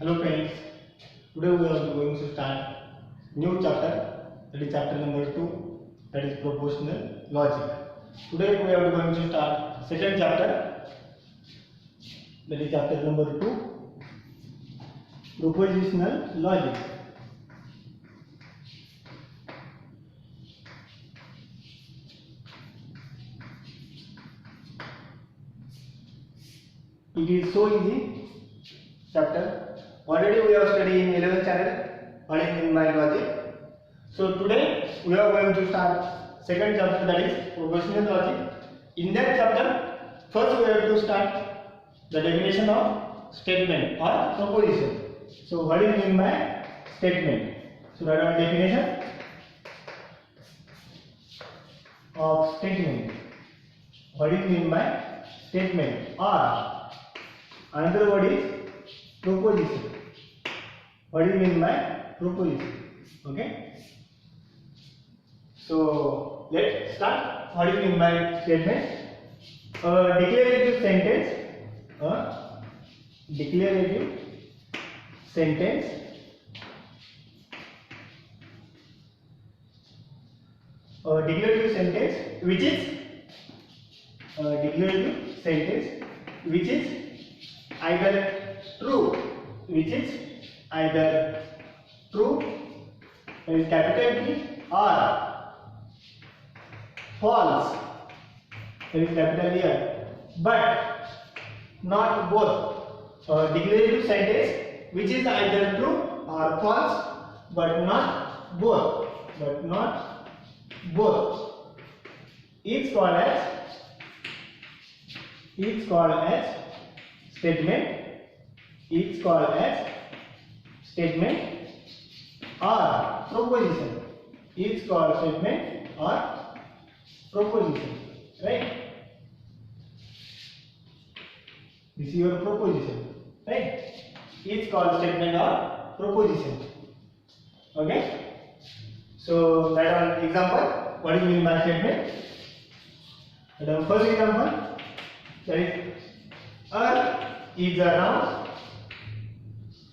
Hello friends, today we are going to start new chapter, that is chapter number 2, that is propositional logic. Today we are going to start second chapter, that is chapter number 2, propositional logic. It is so easy chapter. Already we have studied in 11th standard what is meant by logic. So today we are going to start second chapter, that is propositional logic. In that chapter, first we have to start the definition of statement or proposition. So what is meant by statement? So write down definition of statement. What is meant by statement? Or another word is proposition. What do you mean by proposition? Okay. So let's start. What do you mean by statement? Declarative sentence. Declarative sentence. Declarative sentence which is declarative sentence which is either true, with capital T, or false, with capital E, but not both. Declarative sentence which is either true or false, but not both. It's called as statement. It's called as statement or proposition. It's called statement or proposition, right? This is your proposition, right? It's called statement or proposition. Okay. So that one example. What do you mean by statement? The first example, that is Earth is round.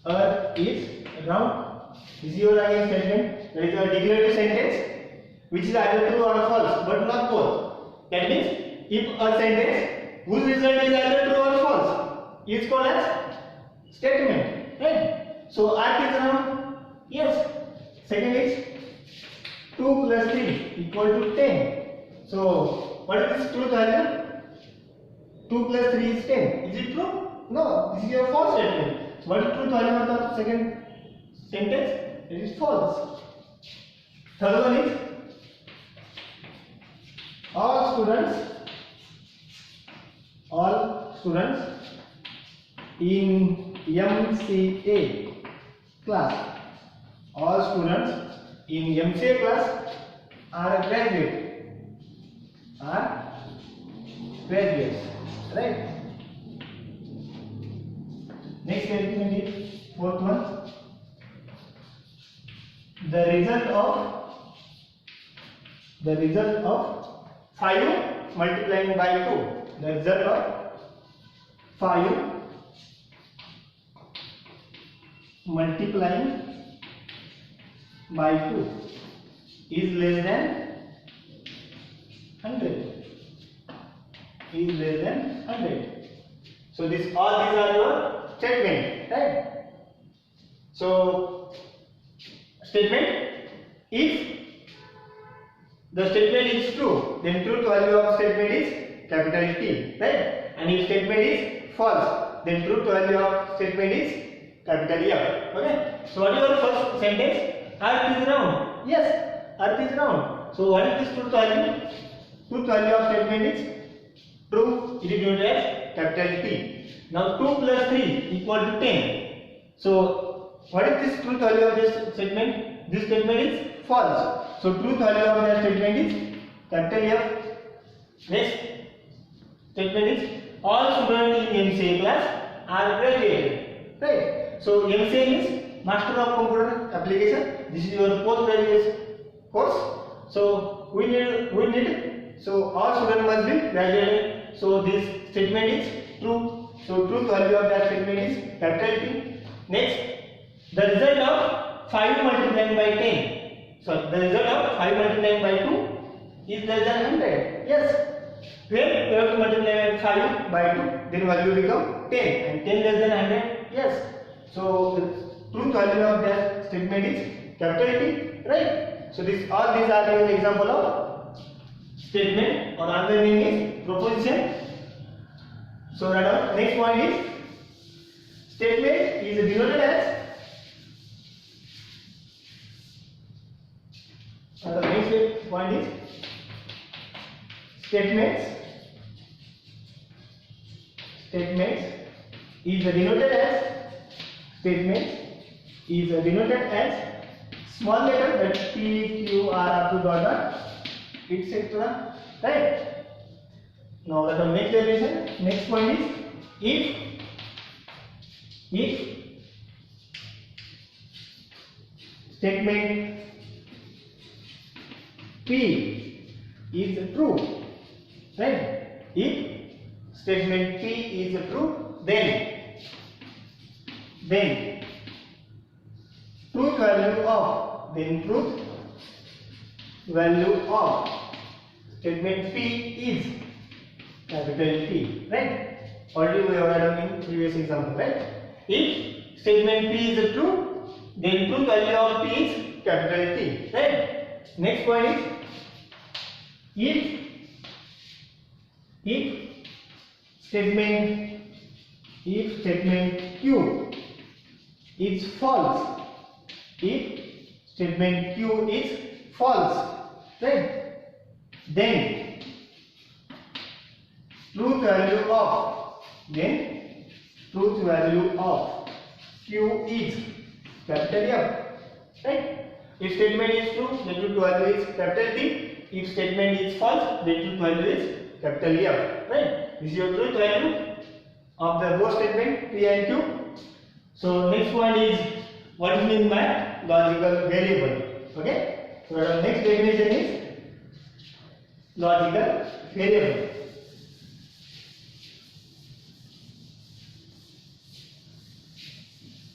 Earth is round. This is your again statement. There is a declarative sentence which is either true or false, but not both. That means if a sentence whose result is either true or false is called as statement, right? So Earth is round. Yes. Second is 2 plus 3 equal to 10. So what is this truth value? 2 plus 3 is 10. Is it true? No. This is your false statement. What is truth value of the second sentence? It is false. Third one is all students in MCA class. All students in MCA class are graduates, right? Next statement is fourth one. The result of 5 multiplying by 2. The result of 5 multiplying by 2 is less than 100. Is less than 100. So all these are your statement, right? So statement, if the statement is true, then truth value of statement is capital T, right? And if statement is false, then truth value of statement is capital F. Okay. So what is your first sentence? Earth is round. Yes, Earth is round. So what is this truth value? Truth value of statement is true. It is denoted as capital T. Now 2 plus 3 equal to 10. So what is this truth value of this statement? This statement is false. So truth value of that statement is capital F. Next statement is all students in MCA class are graduated. Right. So MCA is Master of Computer Application. This is your post-graduate course. So we need. So all students must be graduated. So this statement is true. So truth value of that statement is capital T. Next, the result of 5 multiplied by 10. So the result of 5 multiplied by 2 is less than 100. Yes. When you have to multiply 5 by 2, then value become 10 and 10 less than 100. Yes. So the truth value of that statement is capital T, right? So all these are the example of statement, or another name is proposition. So right, next point is statement is denoted as. The next point is statements is denoted as small letter, that P, Q, R up to dot etc. Right? Now the next definition, next point is if statement P is true, right? If statement P is true, then truth value of statement P is capital T, right? Already we have done in previous example, right? If statement P is true, then truth value of P is capital T, right? Next point is if statement Q is false, right? Then truth value of Q is capital F, right? If statement is true, then truth value is capital T. If statement is false, then truth value is capital F, right? This is your truth value of the both statement P and Q. So next point is what is meant by logical variable. Okay. So our next definition is logical variable.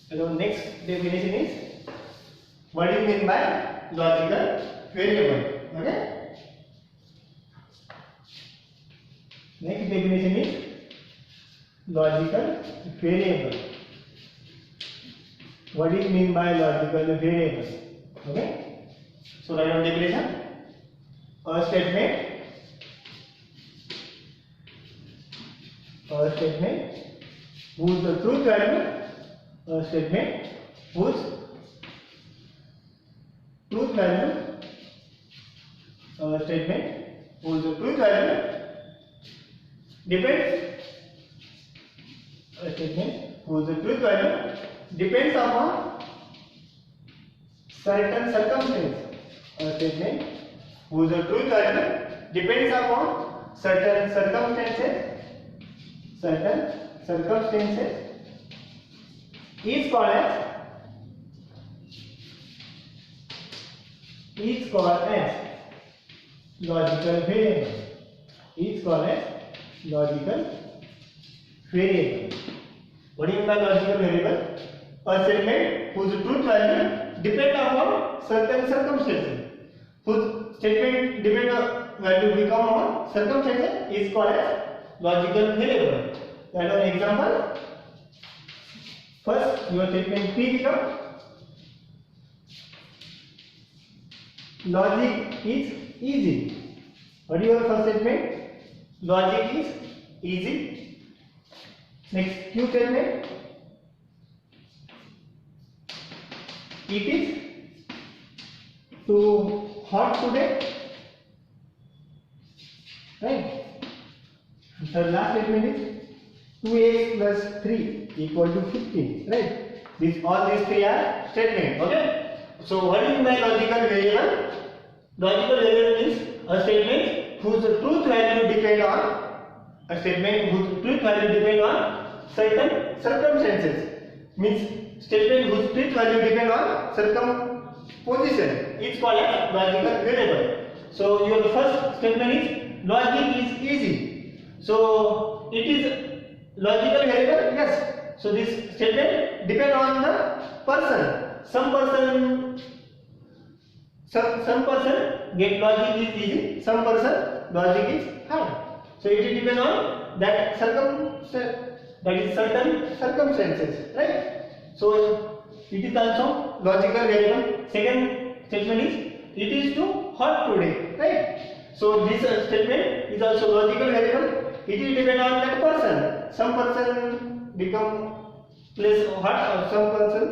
So next definition is what is meant by logical variable. Okay. Next definition is logical variable. What is meant by logical variable? Okay. So write down definition. A statement whose the truth value, a statement whose truth value, depends upon certain circumstances. A statement whose truth value depends upon certain circumstances is called as logical variable. What do you mean by logical variable? A statement whose truth value depends upon certain circumstances. Whose statement value become on circumstances is called as logical variable. That is an example. First, your statement P become logic is easy. What is your first statement? Logic is easy. Next, Q statement. It is too hot today. Right. The last statement is 2x plus 3 equal to 15. Right. All these three are statements. Okay. So what is my logical variable? Logical variable is a statement whose truth value depend on certain circumstances. Means statement whose truth value depend on circumposition is called as logical variable. So your first statement is logic is easy. So it is logical variable. Yes. So this statement depend on the person. Some person get logic is easy, some person logic is hard. So it will depend on that certain circumstances, right? So it is also logical variable. Second statement is it is too hot today, right? So this statement is also logical variable. It will depend on that person. Some person become place hot or some person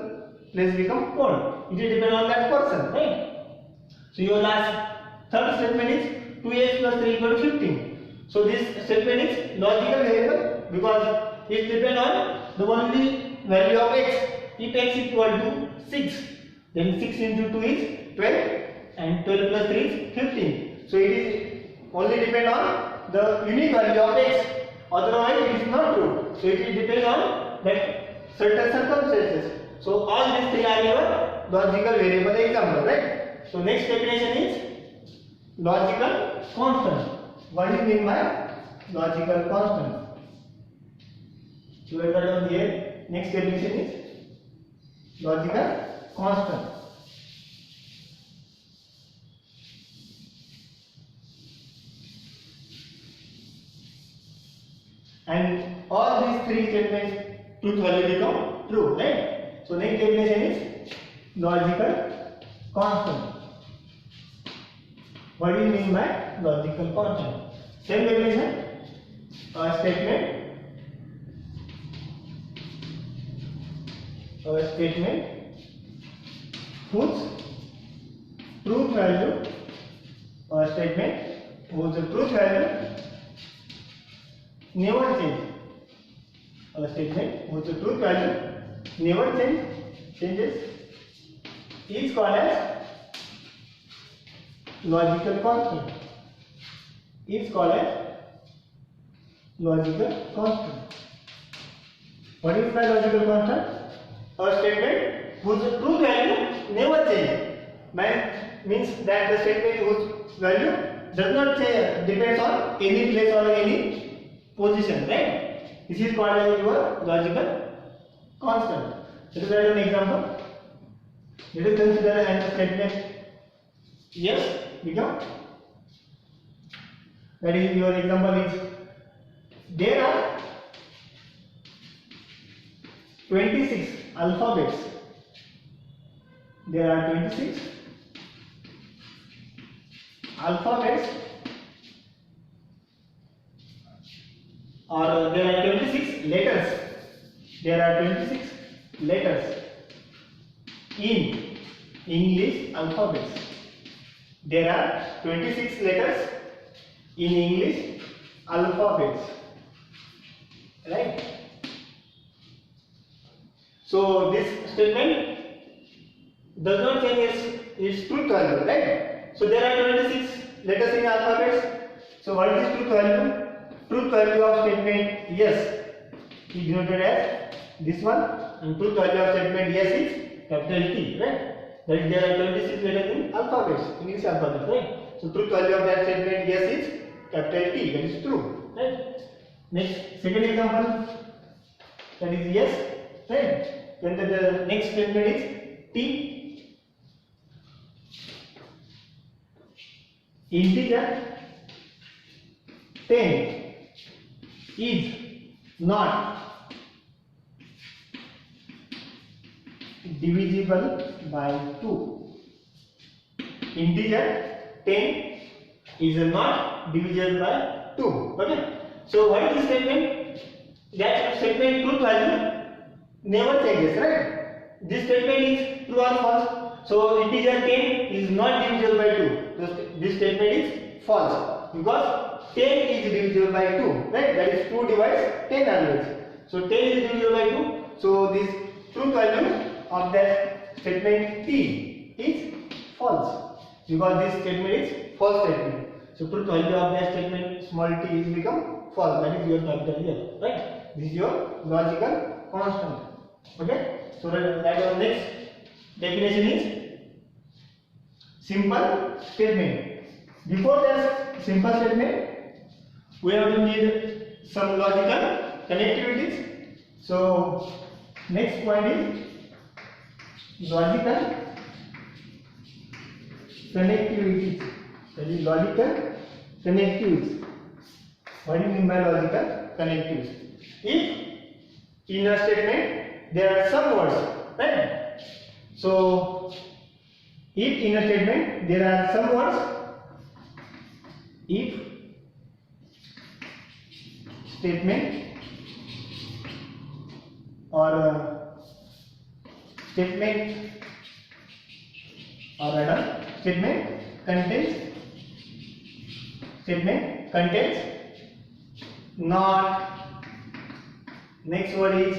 place become cold. It will depend on that person, right? So your third statement is 2x plus 3 equal to 15. So this statement is logical variable because it depends on the only value of x. If x equal to 6, then 6 into 2 is 12 and 12 plus 3 is 15. So it is only depend on the unique value of x. Otherwise it is not true. So it will depend on that certain circumstances. So all these three are your logical variable example, right? So next definition is logical constant. What do you mean by logical constant? So we got down here. Next definition is logical constant. And all these three statements truth value become true, right? So next definition is logical constant. What do you mean by logical constant? Same definition. A statement whose truth value never change. A statement whose truth value never changes is called as logical constant. Is called as logical constant. What is by logical constant? A statement whose truth value never changes. Means that the statement whose value does not change, depends on any place or any position, right? This is called as your logical constant. Let us write an example. Let us consider an statement yes become. That is your example is there are 26 alphabets. There are 26 alphabets or there are 26 letters. There are 26 letters in English alphabets. There are 26 letters in English alphabets, right? So this statement does not change its truth value, right? So there are 26 letters in alphabets. So what is truth value? Truth value of statement yes is denoted as this one, and truth value of statement yes is capital T, right? That is there are 26 letters in alphabets, English alphabet, right? So truth value of that statement yes is capital T, that is true, right? Next, second example, that is yes, right? Then the next statement is T. Integer 10 is not divisible by 2. Integer 10 is not divisible by 2. Okay. So what is the statement? That statement truth value never changes, right? This statement is true or false. So integer 10 is not divisible by 2. So this statement is false because 10 is divisible by 2, right? That is 2 divides 10 always. So 10 is divisible by 2. So this truth value of that statement T is false because this statement is false statement. So truth value of that statement small t is become false. That is your capital here, right? This is your logical constant. Okay. So that our next definition is simple statement. Before that simple statement, we have to need some logical connectivities. So next point is logical connectivity. That is logical connectivity. What do you mean by logical connectivity? If in a statement there are some words, right? So if in a statement there are some words, if statement or statement or rather statement contains not, next word is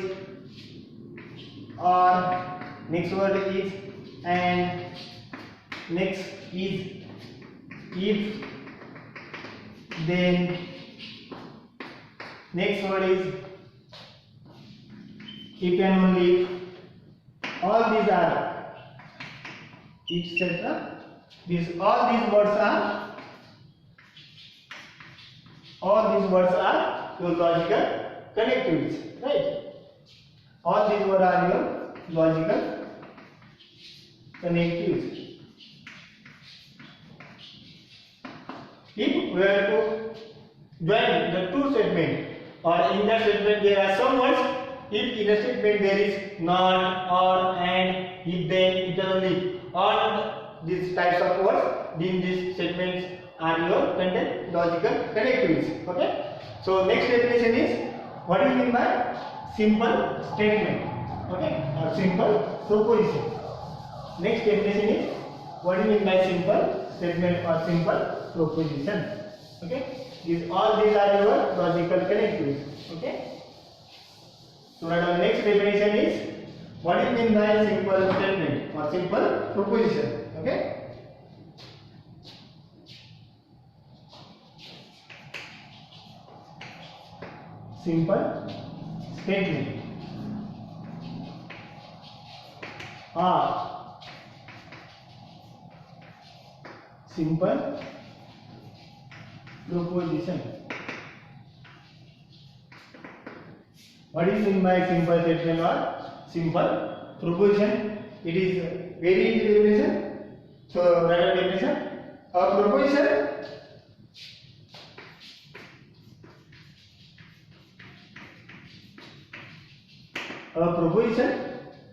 or, next word is and, next is if, then, next word is if and only if. All these are, etc. All these words are your logical connectivities, right? All these words are your logical connectivities. If we are to join the two statements, or in that statement there are some words, if in a statement there is not, or, and, if, then, if and only, all these types of words in these statements are your content logical connectivities. Okay. So next definition is, what do you mean by simple statement? Okay, or simple proposition. Next definition is, what do you mean by simple statement or simple proposition? Okay, all these are your logical connectivities. Okay. So our next definition is, what do you mean by simple statement or simple proposition? Okay. Simple statement or simple proposition. What is mean by simple statement or simple proposition? It is very easy definition. So write a definition. A proposition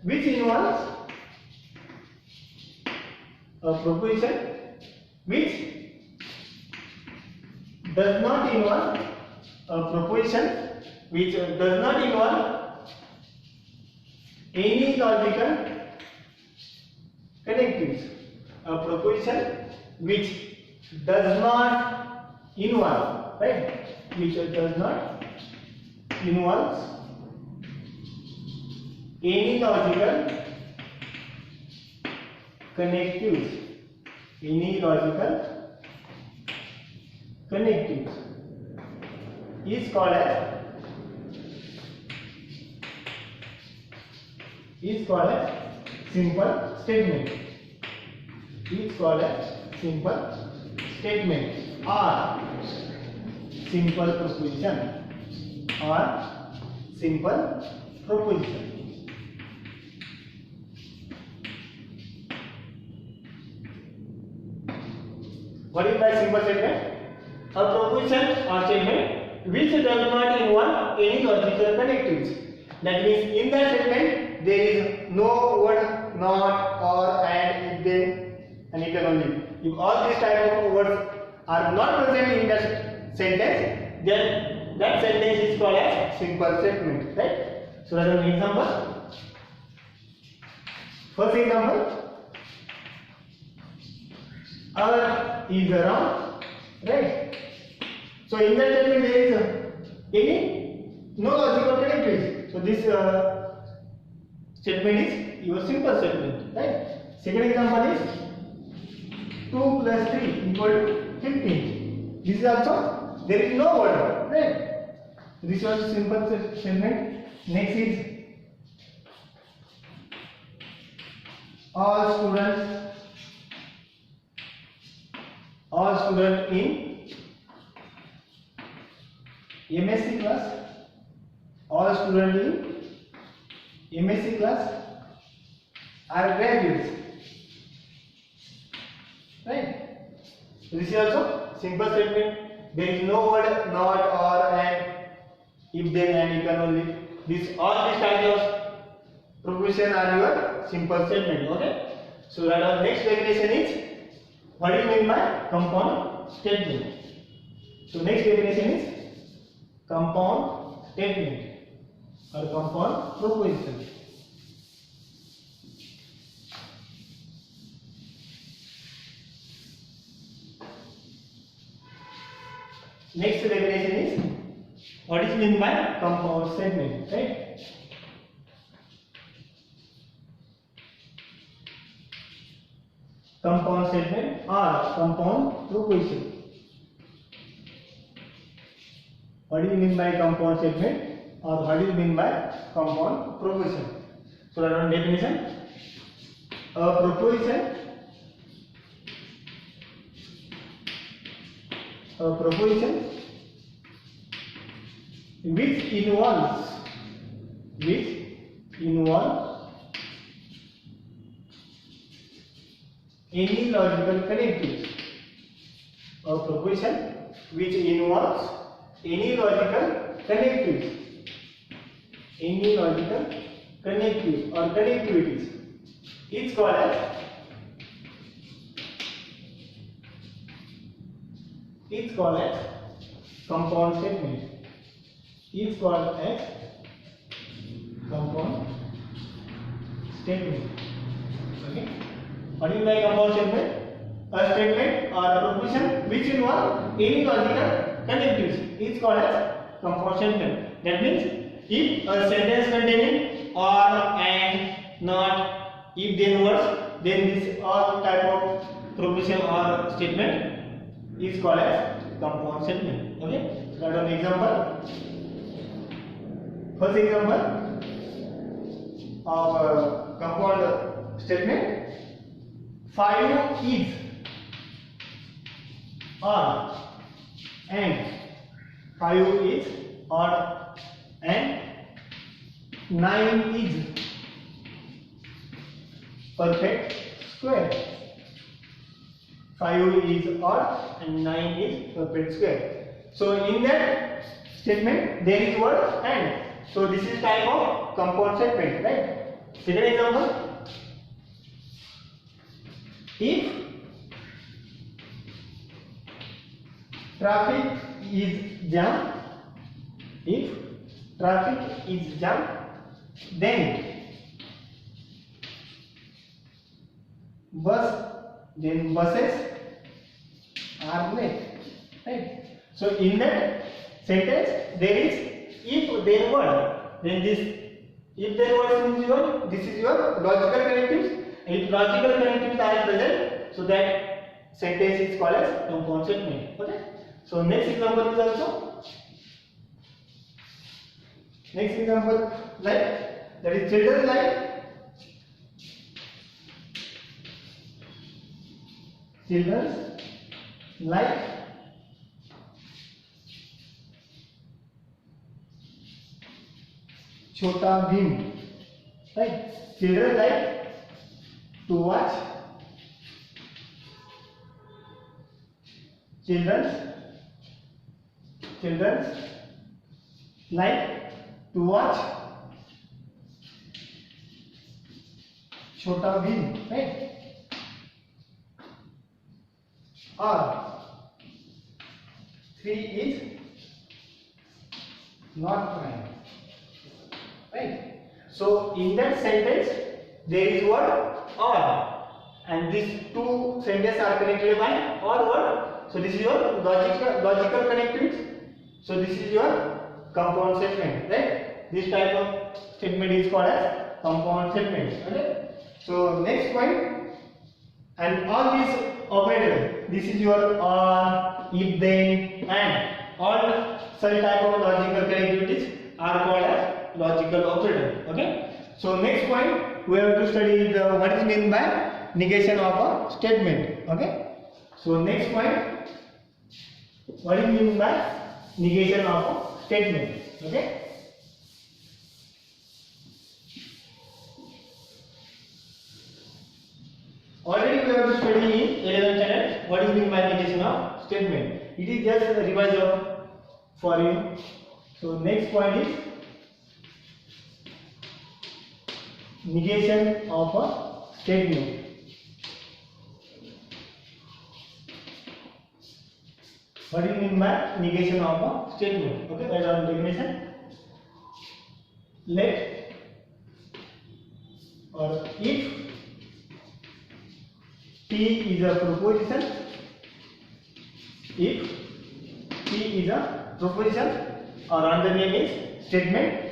which involves does not involve any logical connectivities. A proposition which does not involve, right? Which does not involve any logical connectives, is called as simple statement. Is called as simple statement or simple proposition or simple proposition. What is by simple statement? A proposition or statement which does not involve any logical connectivity. That means in that statement there is no word not, or, and, if, then, and if and only. If all these type of words are not present in that sentence, then that sentence is called as simple statement, right? So that is an example. First example. Earth is round, right? So in that statement there is no logical connectivity. So this statement is your simple statement, right? Second example is 2 plus 3 equal to 15. This is also, there is no word, right? This was simple statement. Next is all students in MSc class, all students MSc class are graduates, right? So this is also simple statement. There is no word not or and, if then and you can only. This all these types of proposition are your simple statement. Okay. So that our next definition is what is meant by compound statement. So next definition is compound statement or compound proposition. Next definition is what is meant by compound statement, right? Compound statement or compound proposition. What do you mean by compound statement or what do you mean by compound proposition? So that one definition. A proposition which involves any logical connectivity. A proposition which involves any logical connectivity or connectivities is called as compound statement. Is called as compound statement. Okay. What do you mean by compound statement? A statement or a proposition which involves any logical connectivity is called as compound statement. That means if a sentence containing or and not if then words, then this all type of proposition or statement is called as compound statement. Okay. So that an example. First example of compound statement: 5 is odd and 5 is odd and 9 is perfect square. 5 is odd and 9 is perfect square. So in that statement there is word and. So this is type of compound statement, right? Second example: if traffic is jam, then buses are late, right? So in that sentence there is if then word, then this if then word means this is your logical connectives. If logical connectives are present, so that sentence is called as compound statement. Okay. So next example is also like that is children like Chota Bheem, right? Children like to watch children like to watch Chota Bheem, right? Or 3 is not prime, right? So in that sentence there is word or, and these two sentences are connected by or word. So this is your logical connectivity. So this is your compound statement, right? This type of statement is called as compound statement. Okay. So next point, and all these operators, this is your or, if, then, and all such type of logical connectivities are called as logical operator. Okay. So next point, we have to study the what is meant by negation of a statement. Okay. So next point, what is meant by negation of a statement. Okay. studying in 11th standard, what is mean by negation of statement? It is just a revise for you. So next point is negation of a statement. What do you mean by negation of a statement? Okay, write down definition. Let or if P is a proposition, if P is a proposition or another name is statement,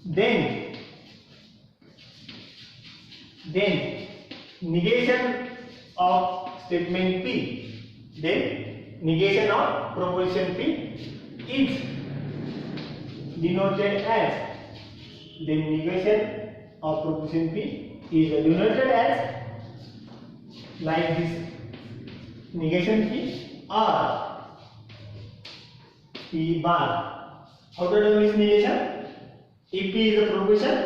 then negation of statement P, then negation of proposition P is denoted as, then negation of proposition P is denoted as like this negation P or P bar. How to do this negation? If P is a proposition,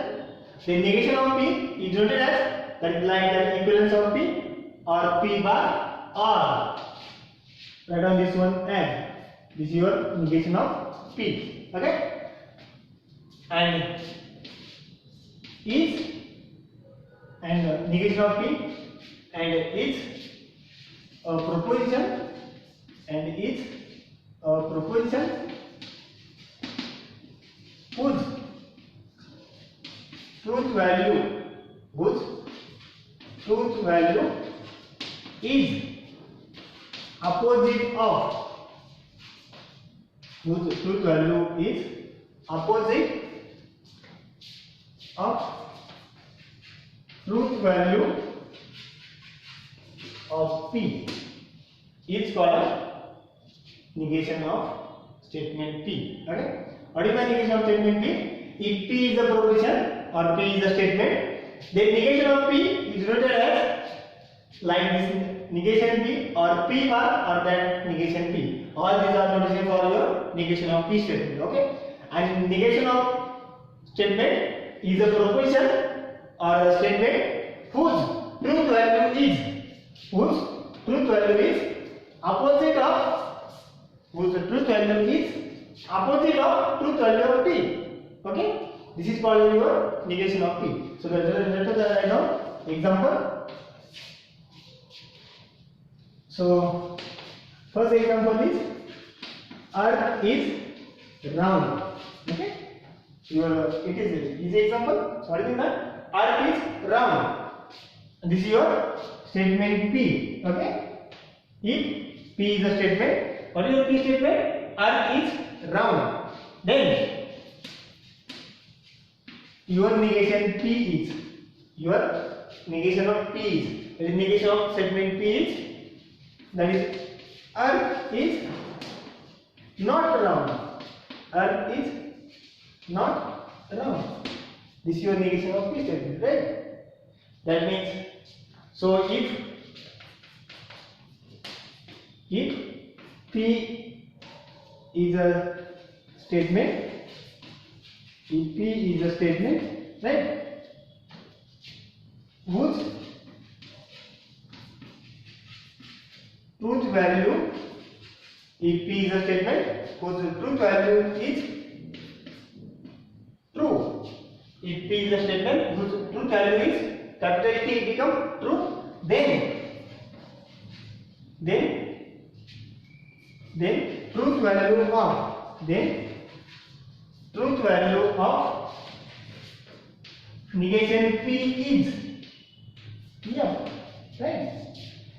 then negation of P is denoted as, that is like the equivalence of P or P bar, or write down this one as, this is your negation of P. Okay, and is and negation of P and is a proposition, and is a proposition whose truth value is opposite of, whose truth value is opposite of truth value of P, is called negation of statement P. Okay, what is the negation of statement P? If P is a proposition or P is a statement, then negation of P is denoted as like this negation P or P bar or that negation P. All these are notation for your negation of P statement. Okay, and negation of statement is a proposition or a statement whose truth value is opposite of, whose truth value is opposite of truth value of P. Okay, this is called your negation of P. So let us write down example. So first example is earth is round. Okay, it is easy example. What is that? Earth is round. This is your statement P. Okay, if P is a statement, what is your P statement? Earth is round. Then your negation P is, your negation of P is, that is negation of statement P is, that is earth is not round. Earth is not round. This is your negation of P statement, right? That means, so if P is a statement, if P is a statement, right, whose truth value, if P is a statement whose truth value is true, if P is a statement whose truth value is capital T become true, then truth value of negation P is, yeah, right.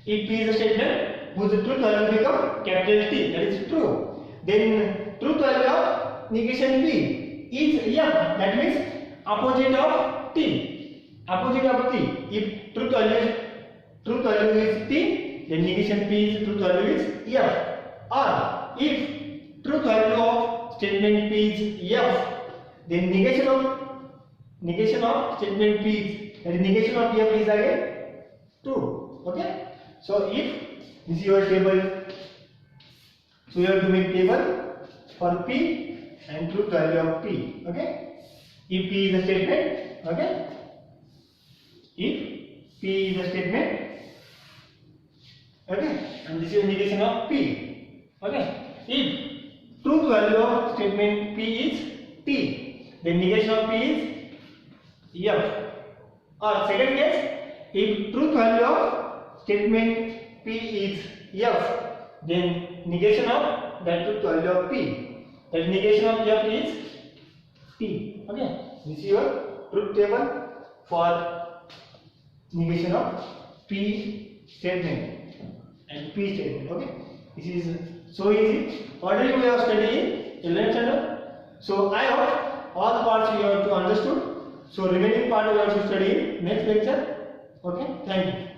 If P is a statement whose truth value become capital T, that is true, then truth value of negation P is yeah, that means opposite of T, opposite of T. If truth value is T, then negation P is truth value is F. Or if truth value of statement P is F, then negation of statement P is, that is negation of F is again true. Okay, so if this is your table, so you have to make table for P and truth value of P. Okay, if P is a statement, okay, if P is a statement, Okay, and this is negation of P. Okay, if truth value of statement P is T, then negation of P is F. Or second case, if truth value of statement P is F, then negation of that truth value of P, that negation of F is T. Okay, this is your truth table for negation of P statement and P statement. Okay, this is so easy. Already we have studied in 11th standard. So I hope all parts you have to understood. So remaining part we have to study in next lecture. Okay, thank you.